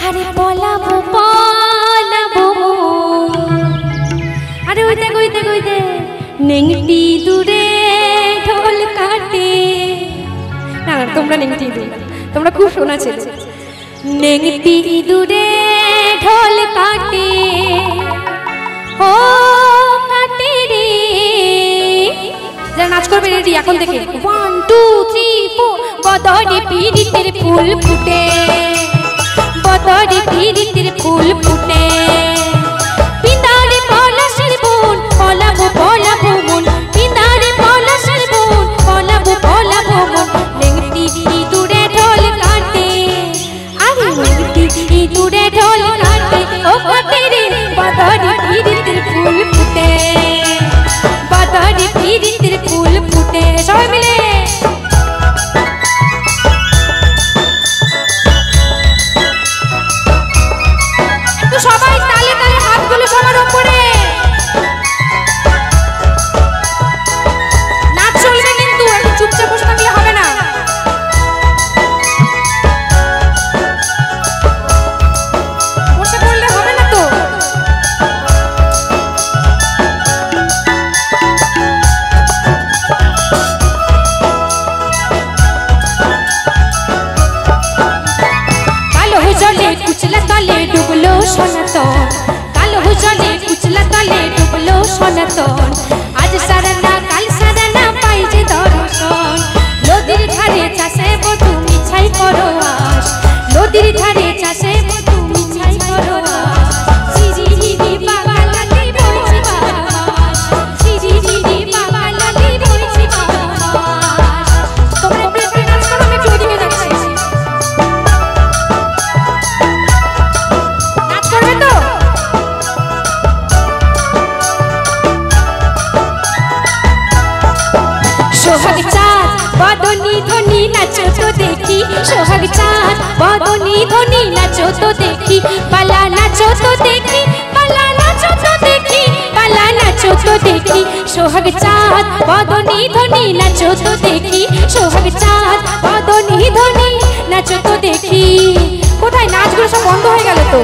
আরে পলাবো পলাবো আরে ওই দেখ ওই দেখ ওই দেখ নেংটি দূরে ঢোল কাটে না তোমরা নেংটি দূরে তোমরা খুব শোনা ছেলে নেংটি দূরে ঢোল কাটে ও কাটে রে যারা নাচ করবে রেডি এখন থেকে 1 2 3 4 বদরে পিরিতের ফুল ফুটে বদরে পিরিতের ফুল ফুটে পিতারে পলাশের বোন পলাবো পলাবো মন পিতারে পলাশের বোন পলাবো পলাবো মন নেংটি দূরে ঢোল কাটে আরে নেংটি দূরে ঢোল কাটে ও কাটে রে বদরে পিরিতের ফুল ফুটে বদরে পিরিতের ফুল ফুটে সবাই মিলে সবাই তালে তালে হাতগুলো সবার উপরে নাচ চলবে কিন্তু একটু চুপচাপ বসে থাকলে হবে না বসে পড়লে হবে না তো কালো জলে কুচলা তলে ডুবলো সনাতন কালো জলে কুচলা তলে ডুবলো সনাতন আজ সারানা কাল সারানা পাই যে দর্শন নদীর ধারে চাষে বধু মিছাই করো আস নদীর ধারে চাষে বধু মিছাই করো আস সিরিরি বাবা লালি বইছি বাস সিরিরি বাবা লালি বইছি বাস তোমরা প্রেমে নাচ করো আমি চোদিকে যাচ্ছি নাচ করবে তো সোহাগ চাঁদ বদনী ধ্বনি নাচো তো দেখি সোহাগ চাঁদ বদনী ধ্বনি নাচো তো দেখি পালা নাচো তো দেখি পালা নাচো তো দেখি পালা নাচো তো দেখি সোহাগ চাঁদ বদনী ধ্বনি নাচো তো দেখি সোহাগ চাঁদ বদনী ধ্বনি নাচো তো দেখি কোথায় নাচগুলো সব বন্ধ হয়ে গেল তো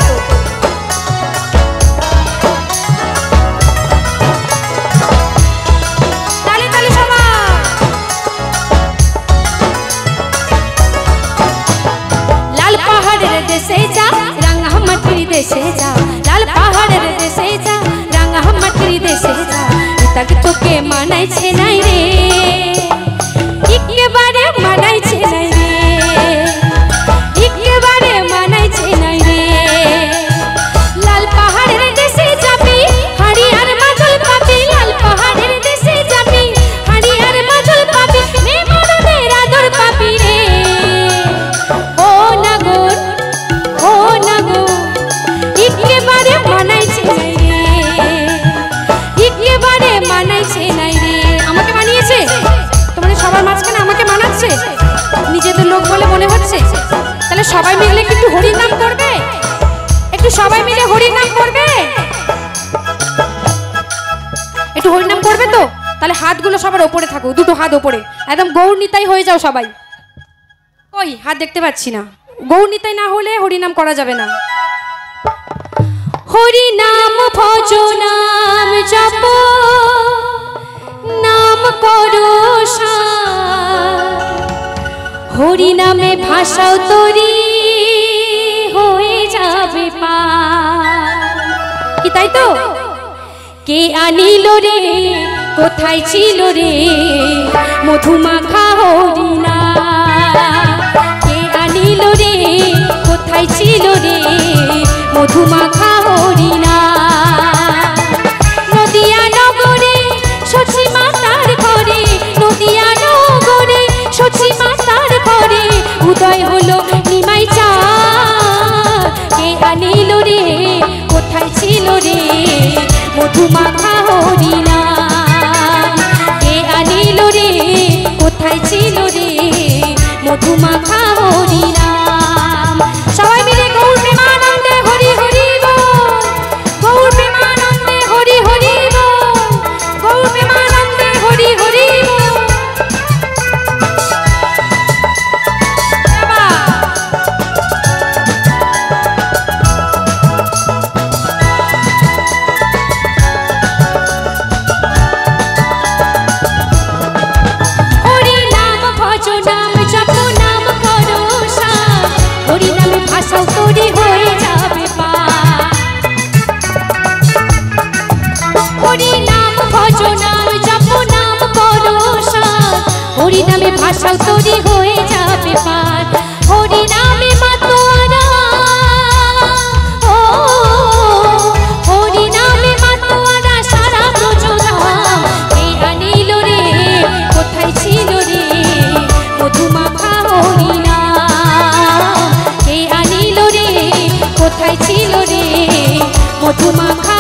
তালে তালে সবাই লাল পাহাড়ের দেশে যা রাঙা মাটির দেশে যা লাল পাহাড়ের দেশে যা রাঙা মাটির দেশে যা তাক তোকে মানাইছে নাই রে একেবারে মানাইছে নাই রে একেবারে মানাইছে নাই রে লাল পাহাড়ের দেশে যাবি হাড়ি আর মাদল পাবি লাল পাহাড়ের দেশে যাবি হাড়ি আর মাদল পাবি মে মরদের আদর পাবি রে ও নাগর একেবারে মানাইছে নাই রে একেবারে মানাইছে নাই রে আমাকে মানিয়েছে তোমাদের সবার মাঝখানে আমাকে মানাচ্ছে নিজেদের লোক বলে মনে হচ্ছে তাহলে সবাই মিলে একটু হরির নাম করবে একটু সবাই মিলে হরির নাম করবে একটু হরির নাম করবে তো তাহলে হাতগুলো সবার উপরে থাকো দুটো হাত উপরে একদম গৌর নিতাই হয়ে যাও সবাই ওই হাত দেখতে পাচ্ছি না গৌর নিতাই না হলে হরি নাম করা যাবে না হরি নাম ভজ নাম জপ নাম করো হরি নামে ভাষাও তরি হয়ে যাবে পার কি তাই তো কে আনিল রে কোথায় ছিল রে মধুমাখা হরি না কে আনিল রে কোথায় ছিল রে মধুমাখা হরি না নদিয়া নগরে সচি মাতার ঘরে নদিয়া নগরে সচি মাতার ঘরে উদয় হলো নিমাই চাঁদ কে আনিল রে কোথায় ছিল রে মধুমাখা হরি না কে আনিল রে কোথায় ছিল রে মধুমাখা হরি না সবাই মিলে গৌর প্রেমানন্দে হরি হরি বল গৌর প্রেমানন্দে হরি হরি বল গৌর প্রেমানন্দে হরি হরি বল ভাষাও তোরে হয়ে যাবে পার। হরি নাম ভজ নাম জপ নাম পরশা, হরি নামে ভাষাও তোরে হয়ে যাবে পার। হরি নামে মাতোয়ারা, ও হরি নামে মাতোয়ারা সারা ব্রজধাম। কে আনিল রে কোথায় ছিল রে মধুমাখা হরি নাম। কে আনিল রে কোথায় ছিল রে মধুমাখা